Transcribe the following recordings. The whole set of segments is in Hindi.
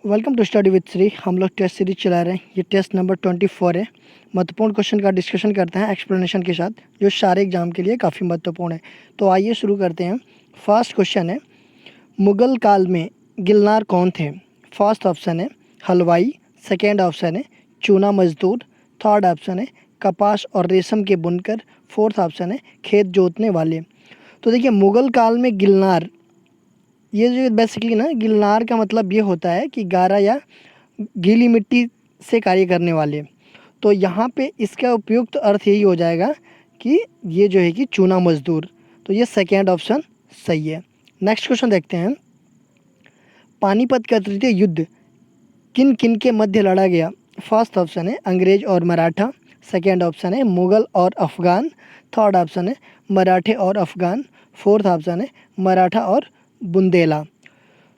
Welcome to study with Shri. हम लोग टेस्ट सीरीज चला रहे हैं। ये टेस्ट नंबर 24 है। महत्वपूर्ण क्वेश्चन का डिस्कशन करते हैं एक्सप्लेनेशन के साथ, जो सारे एग्जाम के लिए काफ़ी महत्वपूर्ण है। तो आइए शुरू करते हैं। फर्स्ट क्वेश्चन है, मुगल काल में गिलनार कौन थे? फर्स्ट ऑप्शन है हलवाई, सेकेंड ऑप्शन है चूना मजदूर, थर्ड ऑप्शन है कपास और रेशम के बुनकर, फोर्थ ऑप्शन है खेत जोतने वाले। तो देखिए, मुगल काल में गिलनार, ये जो बेसिकली ना, गिलनार का मतलब ये होता है कि गारा या गीली मिट्टी से कार्य करने वाले। तो यहाँ पे इसका उपयुक्त अर्थ यही हो जाएगा कि ये जो है कि चूना मजदूर। तो ये सेकेंड ऑप्शन सही है। नेक्स्ट क्वेश्चन देखते हैं। पानीपत का तृतीय युद्ध किन किन के मध्य लड़ा गया? फर्स्ट ऑप्शन है अंग्रेज और मराठा, सेकेंड ऑप्शन है मुगल और अफ़गान, थर्ड ऑप्शन है मराठे और अफ़गान, फोर्थ ऑप्शन है मराठा और बुंदेला।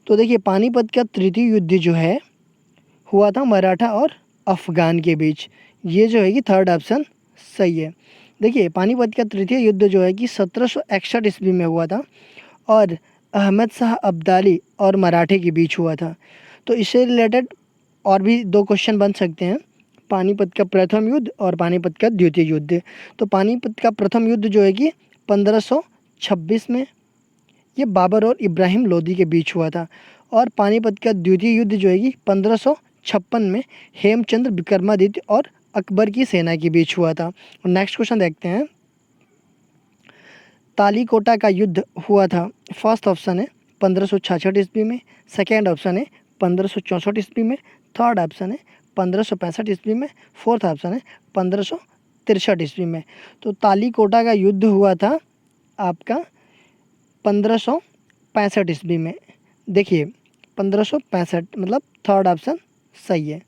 तो देखिए, पानीपत का तृतीय युद्ध जो है हुआ था मराठा और अफ़गान के बीच। ये जो है कि थर्ड ऑप्शन सही है। देखिए, पानीपत का तृतीय युद्ध जो है कि 1761 ईस्वी में हुआ था और अहमद शाह अब्दाली और मराठे के बीच हुआ था। तो इससे रिलेटेड और भी दो क्वेश्चन बन सकते हैं, पानीपत का प्रथम युद्ध और पानीपत का द्वितीय युद्ध। तो पानीपत का प्रथम युद्ध जो है कि 1526 में ये बाबर और इब्राहिम लोदी के बीच हुआ था, और पानीपत का द्वितीय युद्ध जो है कि 1556 में हेमचंद्र विक्रमादित्य और अकबर की सेना के बीच हुआ था। और नेक्स्ट क्वेश्चन देखते हैं। तालीकोटा का युद्ध हुआ था, फर्स्ट ऑप्शन है 1566 ईस्वी में, सेकेंड ऑप्शन है 1564 ईस्वी में, थर्ड ऑप्शन है 1565 ईस्वी में, फोर्थ ऑप्शन है 1563 ईस्वी में। तो तालीकोटा का युद्ध हुआ था आपका 1565 ईस्वी में। देखिए, 1565 मतलब थर्ड ऑप्शन सही है।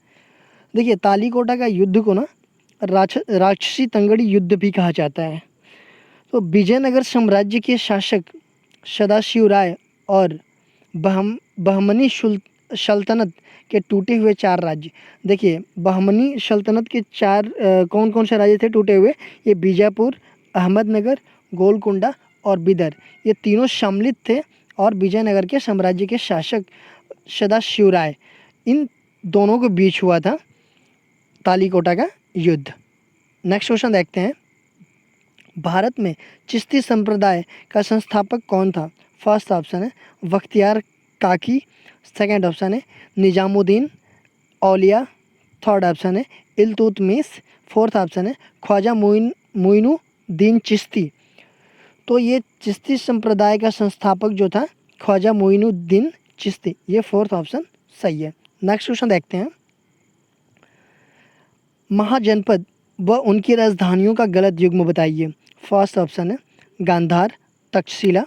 देखिए, तालीकोटा का युद्ध को ना राक्षसी तंगड़ी युद्ध भी कहा जाता है। तो विजयनगर साम्राज्य के शासक सदाशिव राय और बहमनी सल्तनत के टूटे हुए चार राज्य। देखिए, बहमनी सल्तनत के चार कौन कौन से राज्य थे टूटे हुए? ये बीजापुर, अहमदनगर, गोलकुंडा और बिदर, ये तीनों सम्मिलित थे, और विजयनगर के साम्राज्य के शासक सदाशिव राय, इन दोनों के बीच हुआ था तालीकोटा का युद्ध। नेक्स्ट क्वेश्चन देखते हैं। भारत में चिश्ती संप्रदाय का संस्थापक कौन था? फर्स्ट ऑप्शन है बख्तियार काकी, सेकेंड ऑप्शन है निजामुद्दीन औलिया, थर्ड ऑप्शन है इल्तुतमिश, फोर्थ ऑप्शन है ख्वाजा मोइनुद्दीन चिश्ती। तो ये चिश्ती संप्रदाय का संस्थापक जो था ख्वाजा मोइनुद्दीन चिश्ती, ये फोर्थ ऑप्शन सही है। नेक्स्ट क्वेश्चन देखते हैं। महाजनपद व उनकी राजधानियों का गलत युग्म बताइए। फर्स्ट ऑप्शन है गांधार, तक्षशिला,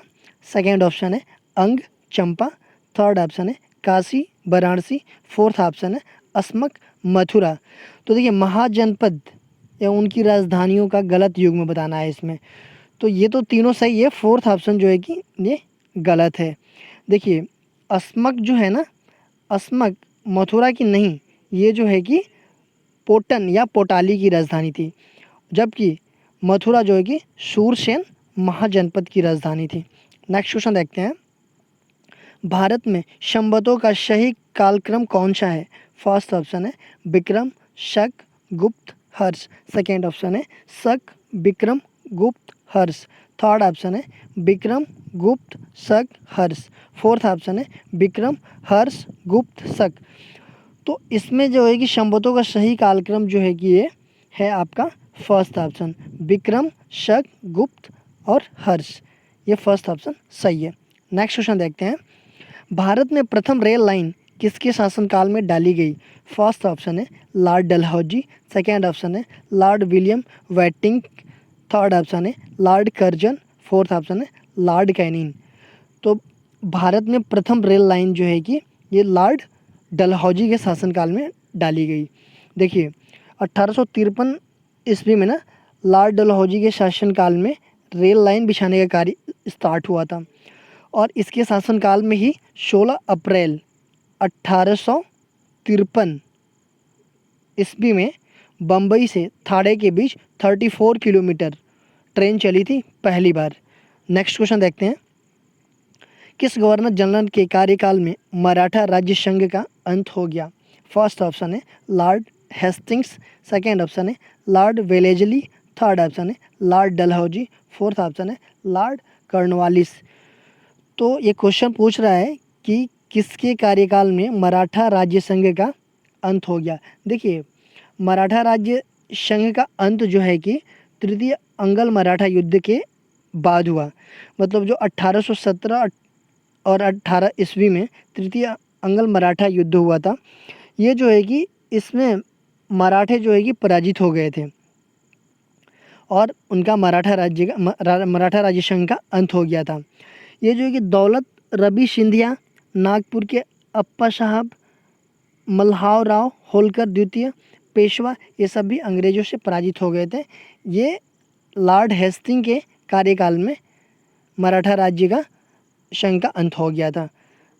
सेकेंड ऑप्शन है अंग, चंपा, थर्ड ऑप्शन है काशी, वाराणसी, फोर्थ ऑप्शन है अस्मक, मथुरा। तो देखिए, महाजनपद या उनकी राजधानियों का गलत युग्म बताना है इसमें। तो ये तो तीनों सही है, फोर्थ ऑप्शन जो है कि ये गलत है। देखिए, अस्मक जो है ना, अस्मक मथुरा की नहीं, ये जो है कि पोटन या पोटाली की राजधानी थी, जबकि मथुरा जो है कि शूरसेन महाजनपद की राजधानी थी। नेक्स्ट क्वेश्चन देखते हैं। भारत में संवतों का सही कालक्रम कौन सा है? फर्स्ट ऑप्शन है विक्रम, शक, गुप्त, हर्ष, सेकेंड ऑप्शन है शक, विक्रम, गुप्त, हर्ष, थर्ड ऑप्शन है विक्रम, गुप्त, शक, हर्ष, फोर्थ ऑप्शन है विक्रम, हर्ष, गुप्त, शक। तो इसमें जो है कि संवतों का सही कालक्रम जो है कि ये है आपका फर्स्ट ऑप्शन विक्रम, शक, गुप्त और हर्ष, ये फर्स्ट ऑप्शन सही है। नेक्स्ट क्वेश्चन देखते हैं। भारत में प्रथम रेल लाइन किसके शासनकाल में डाली गई? फर्स्ट ऑप्शन है लॉर्ड डलहौजी, सेकेंड ऑप्शन है Lord William waiting, third option है लॉर्ड कर्जन, फोर्थ ऑप्शन है लॉर्ड कैनिंग। तो भारत में प्रथम रेल लाइन जो है कि ये लॉर्ड डलहौजी के शासनकाल में डाली गई। देखिए, 1853 ईस्वी में ना लॉर्ड डलहौजी के शासनकाल में रेल लाइन बिछाने का कार्य स्टार्ट हुआ था, और इसके शासनकाल में ही 16 अप्रैल 1853 ईस्वी में बम्बई से थाड़े के बीच 34 किलोमीटर ट्रेन चली थी पहली बार। नेक्स्ट क्वेश्चन देखते हैं। किस गवर्नर जनरल के कार्यकाल में मराठा राज्य संघ का अंत हो गया? फर्स्ट ऑप्शन है लॉर्ड हेस्टिंग्स, सेकेंड ऑप्शन है लॉर्ड वेलेजली, थर्ड ऑप्शन है लॉर्ड डलहौजी, फोर्थ ऑप्शन है लॉर्ड कॉर्नवालिस। तो ये क्वेश्चन पूछ रहा है कि किसके कार्यकाल में मराठा राज्य संघ का अंत हो गया। देखिए, मराठा राज्य संघ का अंत जो है कि तृतीय अंगल मराठा युद्ध के बाद हुआ। मतलब जो 1817 और 18 ईस्वी में तृतीय अंगल मराठा युद्ध हुआ था, ये जो है कि इसमें मराठे जो है कि पराजित हो गए थे और उनका मराठा राज्य संघ का अंत हो गया था। ये जो है कि दौलत रवि सिंधिया, नागपुर के अप्पा साहब, मल्हाव राव होलकर द्वितीय, पेशवा, ये सब भी अंग्रेज़ों से पराजित हो गए थे। ये लॉर्ड हेस्टिंग के कार्यकाल में मराठा राज्य का संघ का अंत हो गया था।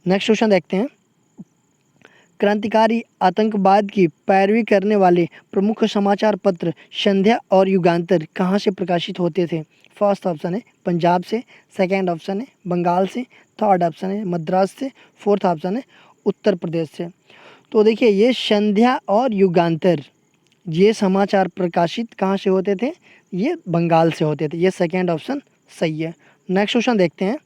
नेक्स्ट क्वेश्चन देखते हैं। क्रांतिकारी आतंकवाद की पैरवी करने वाले प्रमुख समाचार पत्र संध्या और युगांतर कहाँ से प्रकाशित होते थे? फर्स्ट ऑप्शन है पंजाब से, सेकेंड ऑप्शन है बंगाल से, थर्ड ऑप्शन है मद्रास से, फोर्थ ऑप्शन है उत्तर प्रदेश से। तो देखिए, ये संध्या और युगांतर ये समाचार प्रकाशित कहाँ से होते थे? ये बंगाल से होते थे। ये सेकेंड ऑप्शन सही है। नेक्स्ट क्वेश्चन देखते हैं।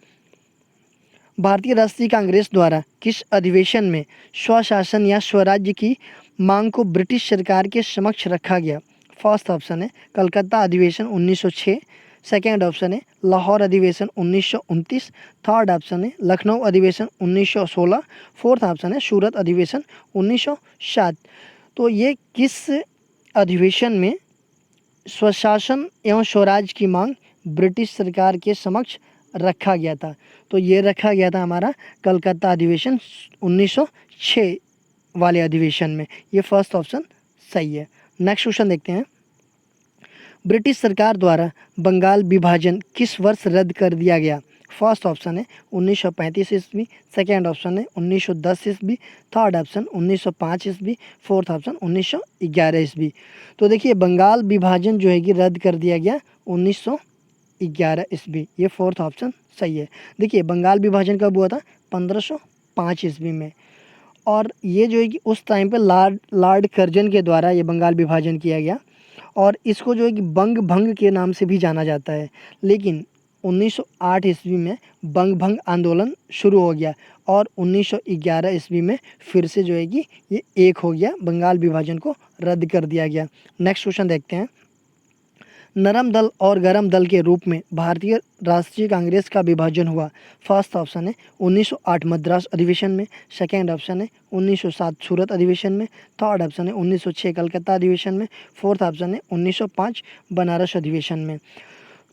भारतीय राष्ट्रीय कांग्रेस द्वारा किस अधिवेशन में स्वशासन या स्वराज्य की मांग को ब्रिटिश सरकार के समक्ष रखा गया? फर्स्ट ऑप्शन है कलकत्ता अधिवेशन 1906, सेकेंड ऑप्शन है लाहौर अधिवेशन 1929, थर्ड ऑप्शन है लखनऊ अधिवेशन 1916, फोर्थ ऑप्शन है सूरत अधिवेशन 1907। तो ये किस अधिवेशन में स्वशासन एवं स्वराज की मांग ब्रिटिश सरकार के समक्ष रखा गया था? तो ये रखा गया था हमारा कलकत्ता अधिवेशन 1906 वाले अधिवेशन में। ये फर्स्ट ऑप्शन सही है। नेक्स्ट क्वेश्चन देखते हैं। ब्रिटिश सरकार द्वारा बंगाल विभाजन किस वर्ष रद्द कर दिया गया? फर्स्ट ऑप्शन है 1935 ईस्वी, सेकेंड ऑप्शन है 1910 ईस्वी, थर्ड ऑप्शन 1905 ईस्वी, फोर्थ ऑप्शन 1911 ईस्वी। तो देखिए, बंगाल विभाजन जो है कि रद्द कर दिया गया 1911 ईस्वी। ये फोर्थ ऑप्शन सही है। देखिए, बंगाल विभाजन कब हुआ था? 1505 ईस्वी में। और ये जो है कि उस टाइम पे लॉर्ड कर्जन के द्वारा ये बंगाल विभाजन किया गया और इसको जो है कि बंग भंग के नाम से भी जाना जाता है। लेकिन 1908 ईस्वी में बंग भंग आंदोलन शुरू हो गया और 1911 ईस्वी में फिर से जो है कि ये एक हो गया, बंगाल विभाजन को रद्द कर दिया गया। नेक्स्ट क्वेश्चन देखते हैं। नरम दल और गरम दल के रूप में भारतीय राष्ट्रीय कांग्रेस का विभाजन हुआ। फर्स्ट ऑप्शन है 1908 मद्रास अधिवेशन में, सेकेंड ऑप्शन है 1907 सूरत अधिवेशन में, थर्ड ऑप्शन है 1906 कलकत्ता अधिवेशन में, फोर्थ ऑप्शन है 1905 बनारस अधिवेशन में।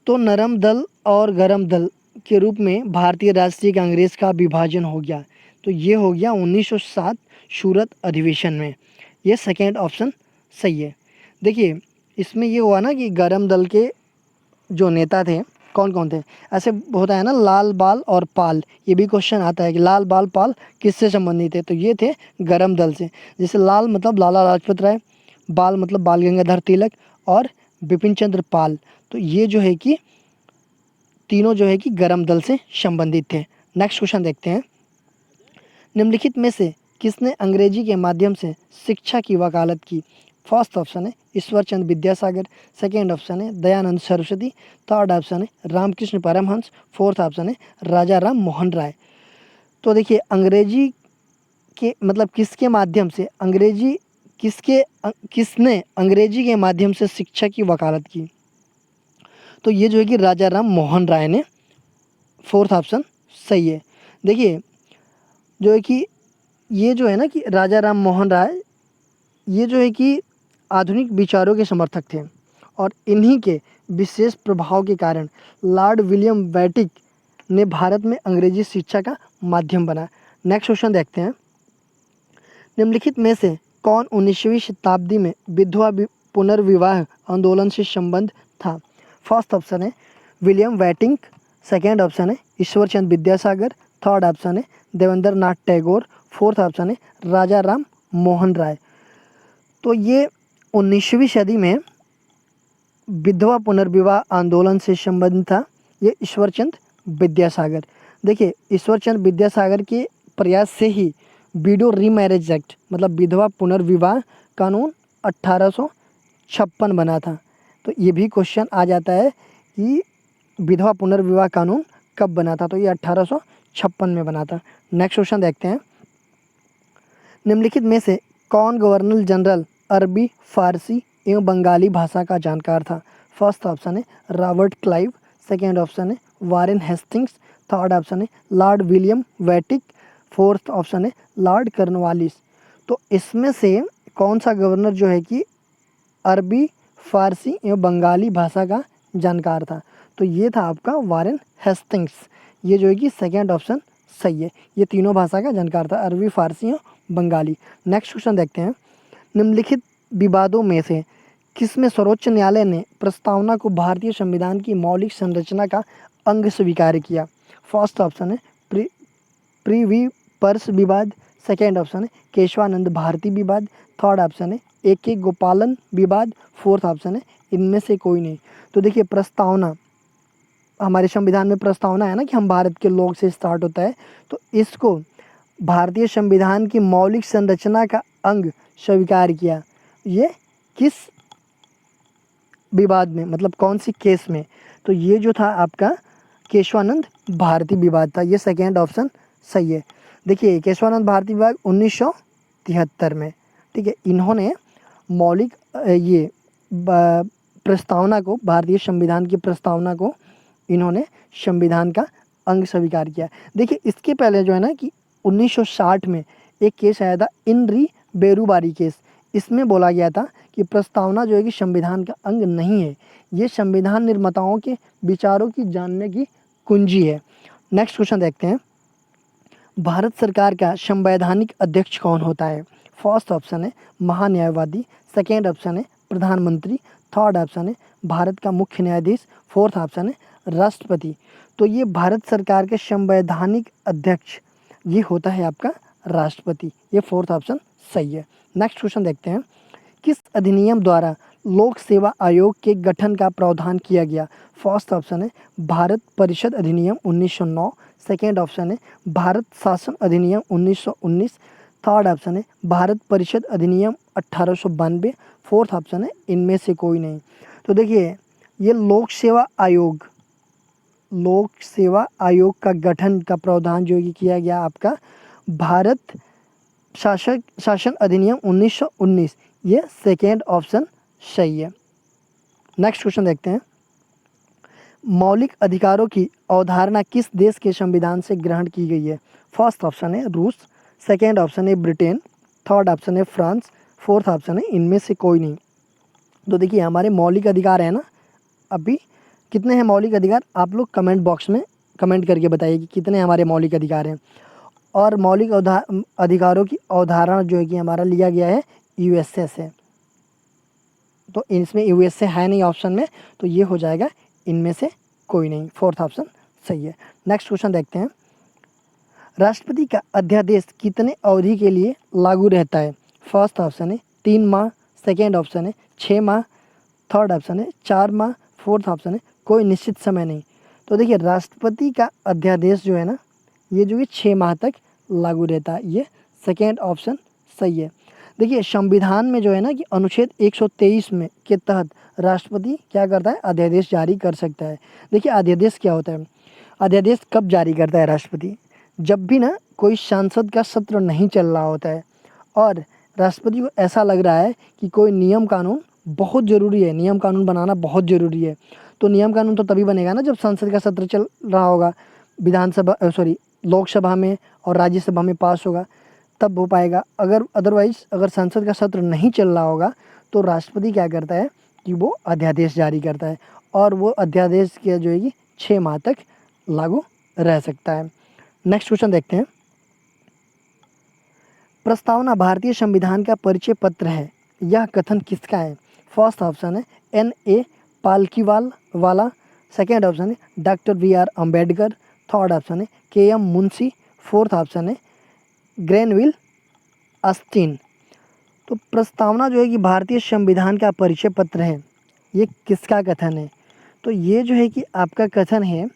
तो नरम दल और गरम दल के रूप में भारतीय राष्ट्रीय कांग्रेस का विभाजन हो गया। तो ये हो गया 1907 सूरत अधिवेशन में। ये सेकेंड ऑप्शन सही है। देखिए, इसमें ये हुआ ना कि गरम दल के जो नेता थे कौन कौन थे? ऐसे होता है ना, लाल बाल और पाल, ये भी क्वेश्चन आता है कि लाल बाल पाल किससे संबंधित है? तो ये थे गरम दल से। जैसे लाल मतलब लाला लाजपत राय, बाल मतलब बाल गंगाधर तिलक और बिपिन चंद्र पाल। तो ये जो है कि तीनों जो है कि गरम दल से संबंधित थे। नेक्स्ट क्वेश्चन देखते हैं। निम्नलिखित में से किसने अंग्रेजी के माध्यम से शिक्षा की वकालत की? फर्स्ट ऑप्शन है ईश्वर चंद्र विद्यासागर, सेकेंड ऑप्शन है दयानंद सरस्वती, थर्ड ऑप्शन है रामकृष्ण परमहंस, फोर्थ ऑप्शन है राजा राम मोहन राय। तो देखिए, अंग्रेजी के मतलब किसके माध्यम से किसने अंग्रेजी के माध्यम से शिक्षा की वकालत की? तो ये जो है कि राजा राम मोहन राय ने। फोर्थ ऑप्शन सही है। देखिए, जो है कि ये जो है ना कि राजा राम मोहन राय, ये जो है कि आधुनिक विचारों के समर्थक थे और इन्हीं के विशेष प्रभाव के कारण लॉर्ड विलियम बेंटिक ने भारत में अंग्रेजी शिक्षा का माध्यम बना। नेक्स्ट क्वेश्चन देखते हैं। निम्नलिखित में से कौन 19वीं शताब्दी में विधवा पुनर्विवाह आंदोलन से संबंध था? फर्स्ट ऑप्शन है विलियम बेंटिक, सेकेंड ऑप्शन है ईश्वर चंद्र विद्यासागर, थर्ड ऑप्शन है देवेंद्र नाथ टैगोर, फोर्थ ऑप्शन है राजा राम मोहन राय। तो ये 19वीं सदी में विधवा पुनर्विवाह आंदोलन से संबंधित था, ये ईश्वर चंद्र विद्यासागर। देखिए ईश्वरचंद्र विद्यासागर के प्रयास से ही विडो रीमैरिज एक्ट मतलब विधवा पुनर्विवाह कानून 1856 बना था। तो ये भी क्वेश्चन आ जाता है कि विधवा पुनर्विवाह कानून कब बना था, तो ये 1856 में बना था। नेक्स्ट क्वेश्चन देखते हैं, निम्नलिखित में से कौन गवर्नर जनरल अरबी, फारसी एवं बंगाली भाषा का जानकार था? फर्स्ट ऑप्शन है रॉबर्ट क्लाइव, सेकेंड ऑप्शन है वारेन हेस्टिंग्स, थर्ड ऑप्शन है लॉर्ड विलियम वेटिक, फोर्थ ऑप्शन है लॉर्ड कॉर्नवालिस। तो इसमें से कौन सा गवर्नर जो है कि अरबी, फारसी एवं बंगाली भाषा का जानकार था? तो ये था आपका वारेन हेस्टिंग्स। ये जो है कि सेकेंड ऑप्शन सही है, ये तीनों भाषा का जानकार था, अरबी, फारसी और बंगाली। नेक्स्ट क्वेश्चन देखते हैं, निम्नलिखित विवादों में से किसमें सर्वोच्च न्यायालय ने प्रस्तावना को भारतीय संविधान की मौलिक संरचना का अंग स्वीकार किया? फर्स्ट ऑप्शन है प्रिवी पर्स विवाद, सेकेंड ऑप्शन है केशवानंद भारती विवाद, थर्ड ऑप्शन है AK गोपालन विवाद, फोर्थ ऑप्शन है इनमें से कोई नहीं। तो देखिए प्रस्तावना, हमारे संविधान में प्रस्तावना है ना कि हम भारत के लोग से स्टार्ट होता है, तो इसको भारतीय संविधान की मौलिक संरचना का अंग स्वीकार किया। ये किस विवाद में, मतलब कौन सी केस में? तो ये जो था आपका केशवानंद भारती विवाद था, ये सेकेंड ऑप्शन सही है। देखिए केशवानंद भारती विवाद 1973 में, ठीक है, इन्होंने मौलिक ये प्रस्तावना को, भारतीय संविधान की प्रस्तावना को इन्होंने संविधान का अंग स्वीकार किया। देखिए इसके पहले जो है ना कि 1960 में एक केस आया था इनरी बेरुबारी केस, इसमें बोला गया था कि प्रस्तावना जो है कि संविधान का अंग नहीं है, ये संविधान निर्माताओं के विचारों की जानने की कुंजी है। नेक्स्ट क्वेश्चन देखते हैं, भारत सरकार का संवैधानिक अध्यक्ष कौन होता है? फर्स्ट ऑप्शन है महान्यायवादी, सेकेंड ऑप्शन है प्रधानमंत्री, थर्ड ऑप्शन है भारत का मुख्य न्यायाधीश, फोर्थ ऑप्शन है राष्ट्रपति। तो ये भारत सरकार के संवैधानिक अध्यक्ष ये होता है आपका राष्ट्रपति, ये फोर्थ ऑप्शन सही है। नेक्स्ट क्वेश्चन देखते हैं, किस अधिनियम द्वारा लोक सेवा आयोग के गठन का प्रावधान किया गया? फर्स्ट ऑप्शन है भारत परिषद अधिनियम 1909, सेकेंड ऑप्शन है भारत शासन अधिनियम 1919, थर्ड ऑप्शन है भारत परिषद अधिनियम 1892, फोर्थ ऑप्शन है इनमें से कोई नहीं। तो देखिए ये लोक सेवा आयोग का गठन का प्रावधान जो किया गया आपका भारत शासन अधिनियम 1919, ये सेकेंड ऑप्शन सही है। नेक्स्ट क्वेश्चन देखते हैं, मौलिक अधिकारों की अवधारणा किस देश के संविधान से ग्रहण की गई है? फर्स्ट ऑप्शन है रूस, सेकेंड ऑप्शन है ब्रिटेन, थर्ड ऑप्शन है फ्रांस, फोर्थ ऑप्शन है इनमें से कोई नहीं। तो देखिए हमारे मौलिक अधिकार है ना, अभी कितने हैं मौलिक अधिकार, आप लोग कमेंट बॉक्स में कमेंट करके बताइए कि कितने हमारे मौलिक अधिकार हैं। और मौलिक अधिकारों की अवधारणा जो है कि हमारा लिया गया है USA से, तो इसमें USA है नहीं ऑप्शन में, तो ये हो जाएगा इनमें से कोई नहीं, फोर्थ ऑप्शन सही है। नेक्स्ट क्वेश्चन देखते हैं, राष्ट्रपति का अध्यादेश कितने अवधि के लिए लागू रहता है? फर्स्ट ऑप्शन है 3 माह, सेकेंड ऑप्शन है 6 माह, थर्ड ऑप्शन है 4 माह, फोर्थ ऑप्शन है कोई निश्चित समय नहीं। तो देखिए राष्ट्रपति का अध्यादेश जो है ना, ये जो है 6 माह तक लागू रहता है, ये सेकेंड ऑप्शन सही है। देखिए संविधान में जो है ना कि अनुच्छेद 123 में के तहत राष्ट्रपति क्या करता है, अध्यादेश जारी कर सकता है। देखिए अध्यादेश क्या होता है, अध्यादेश कब जारी करता है राष्ट्रपति? जब भी ना कोई संसद का सत्र नहीं चल रहा होता है और राष्ट्रपति को ऐसा लग रहा है कि कोई नियम कानून बहुत ज़रूरी है, नियम कानून बनाना बहुत ज़रूरी है। तो नियम कानून तो तभी बनेगा ना जब संसद का सत्र चल रहा होगा, लोकसभा में और राज्यसभा में पास होगा तब हो पाएगा। अगर संसद का सत्र नहीं चल रहा होगा तो राष्ट्रपति क्या करता है कि वो अध्यादेश जारी करता है, और वो अध्यादेश क्या जो है कि 6 माह तक लागू रह सकता है। नेक्स्ट क्वेश्चन देखते हैं, प्रस्तावना भारतीय संविधान का परिचय पत्र है, यह कथन किसका है? फर्स्ट ऑप्शन है N.A. पालकीवाल वाला, सेकेंड ऑप्शन है doctor B.R. Ambedkar, third option है K.M. मुंशी, फोर्थ ऑप्शन है ग्रेनविल ऑस्टिन। तो प्रस्तावना जो है कि भारतीय संविधान का परिचय पत्र है, ये किसका कथन है? तो ये जो है कि आपका कथन है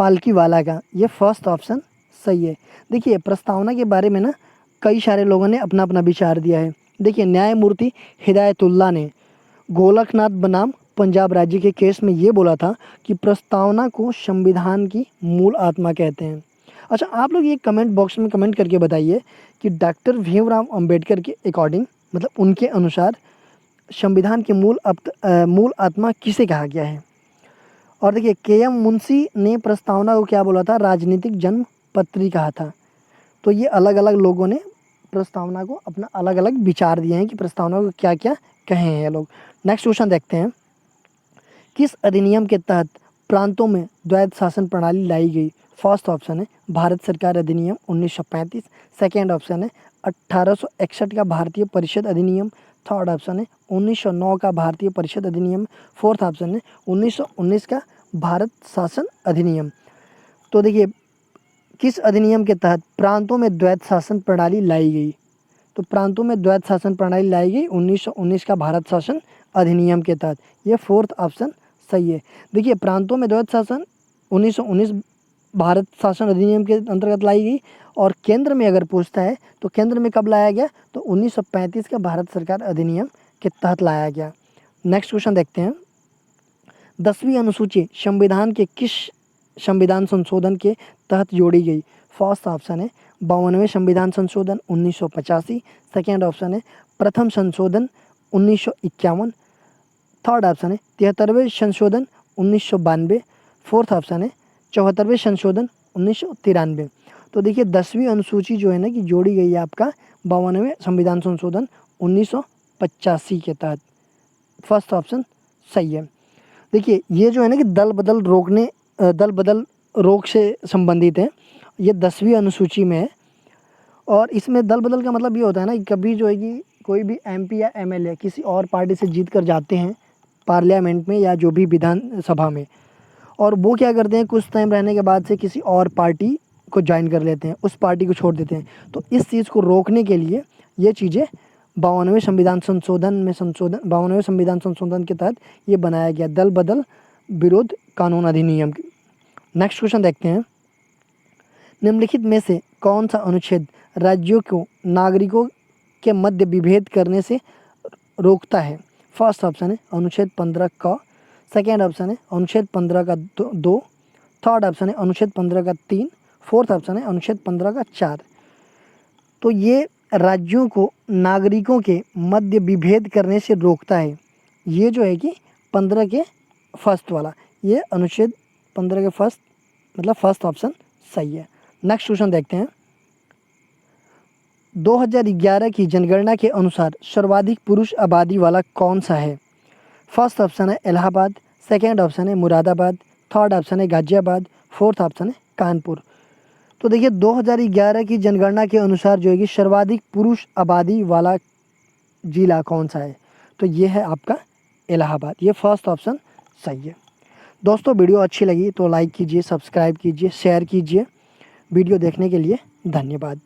पालकी वाला का, ये फर्स्ट ऑप्शन सही है। देखिए प्रस्तावना के बारे में ना कई सारे लोगों ने अपना अपना विचार दिया है। देखिए न्यायमूर्ति हिदायतुल्लाह ने गोलकनाथ बनाम पंजाब राज्य के केस में ये बोला था कि प्रस्तावना को संविधान की मूल आत्मा कहते हैं। अच्छा, आप लोग ये कमेंट बॉक्स में कमेंट करके बताइए कि डॉक्टर भीमराव अंबेडकर के अकॉर्डिंग, मतलब उनके अनुसार संविधान की मूल आत्मा किसे कहा गया है। और देखिए के.एम. मुंशी ने प्रस्तावना को क्या बोला था, राजनीतिक जन्म पत्री कहा था। तो ये अलग अलग लोगों ने प्रस्तावना को अपना अलग अलग विचार दिए हैं कि प्रस्तावना को क्या क्या कहे हैं ये लोग। नेक्स्ट क्वेश्चन देखते हैं, किस अधिनियम के तहत प्रांतों में द्वैध शासन प्रणाली लाई गई। फर्स्ट ऑप्शन है भारत सरकार अधिनियम 1935, सेकेंड ऑप्शन है 1861 का भारतीय परिषद अधिनियम, थर्ड ऑप्शन है 1909 का भारतीय परिषद अधिनियम, फोर्थ ऑप्शन है 1919 का भारत शासन अधिनियम। तो देखिए किस अधिनियम के तहत प्रांतों में द्वैध शासन प्रणाली लाई गई। तो प्रांतों में द्वैध शासन प्रणाली लाई गई 1919 का भारत शासन अधिनियम के तहत, ये फोर्थ ऑप्शन सही है। देखिए प्रांतों में द्वैध शासन 1919 भारत शासन अधिनियम के अंतर्गत लाई गई, और केंद्र में अगर पूछता है तो केंद्र में कब लाया गया, तो 1935 का भारत सरकार अधिनियम के तहत लाया गया। नेक्स्ट क्वेश्चन देखते हैं, 10वीं अनुसूची संविधान के किस संविधान संशोधन के तहत जोड़ी गई। फर्स्ट ऑप्शन है 52वें संविधान संशोधन 1985, सेकेंड ऑप्शन है प्रथम संशोधन 1951, थर्ड ऑप्शन है 73वें संशोधन 1992, फोर्थ ऑप्शन है 74वें संशोधन 1993। तो देखिए 10वीं अनुसूची जो है ना कि जोड़ी गई है आपका 52वें संविधान संशोधन 1985 के तहत, फर्स्ट ऑप्शन सही है। देखिए ये जो है ना कि दल बदल रोक से संबंधित है, ये 10वीं अनुसूची में है। और इसमें दल बदल का मतलब ये होता है ना कि कभी जो है कि कोई भी एमपी या एमएलए किसी और पार्टी से जीत कर जाते हैं पार्लियामेंट में या जो भी विधानसभा में, और वो क्या करते हैं कुछ टाइम रहने के बाद से किसी और पार्टी को ज्वाइन कर लेते हैं, उस पार्टी को छोड़ देते हैं। तो इस चीज़ को रोकने के लिए ये चीज़ें 52वें संविधान संशोधन के तहत ये बनाया गया, दल बदल विरोध कानून अधिनियम। नेक्स्ट क्वेश्चन देखते हैं, निम्नलिखित में से कौन सा अनुच्छेद राज्यों को नागरिकों के मध्य विभेद करने से रोकता है। फर्स्ट ऑप्शन है अनुच्छेद 15 का, सेकेंड ऑप्शन है अनुच्छेद 15 का 2, थर्ड ऑप्शन है अनुच्छेद 15 का 3, फोर्थ ऑप्शन है अनुच्छेद 15 का 4। तो ये राज्यों को नागरिकों के मध्य विभेद करने से रोकता है, ये जो है कि 15 के फर्स्ट वाला, ये अनुच्छेद 15 के फर्स्ट मतलब फर्स्ट ऑप्शन सही है। नेक्स्ट क्वेश्चन देखते हैं, 2011 की जनगणना के अनुसार सर्वाधिक पुरुष आबादी वाला कौन सा है। फर्स्ट ऑप्शन है इलाहाबाद, सेकेंड ऑप्शन है मुरादाबाद, थर्ड ऑप्शन है गाजियाबाद, फोर्थ ऑप्शन है कानपुर। तो देखिए 2011 की जनगणना के अनुसार जो है कि सर्वाधिक पुरुष आबादी वाला जिला कौन सा है, तो ये है आपका इलाहाबाद, ये फर्स्ट ऑप्शन सही है। दोस्तों वीडियो अच्छी लगी तो लाइक कीजिए, सब्सक्राइब कीजिए, शेयर कीजिए। वीडियो देखने के लिए धन्यवाद।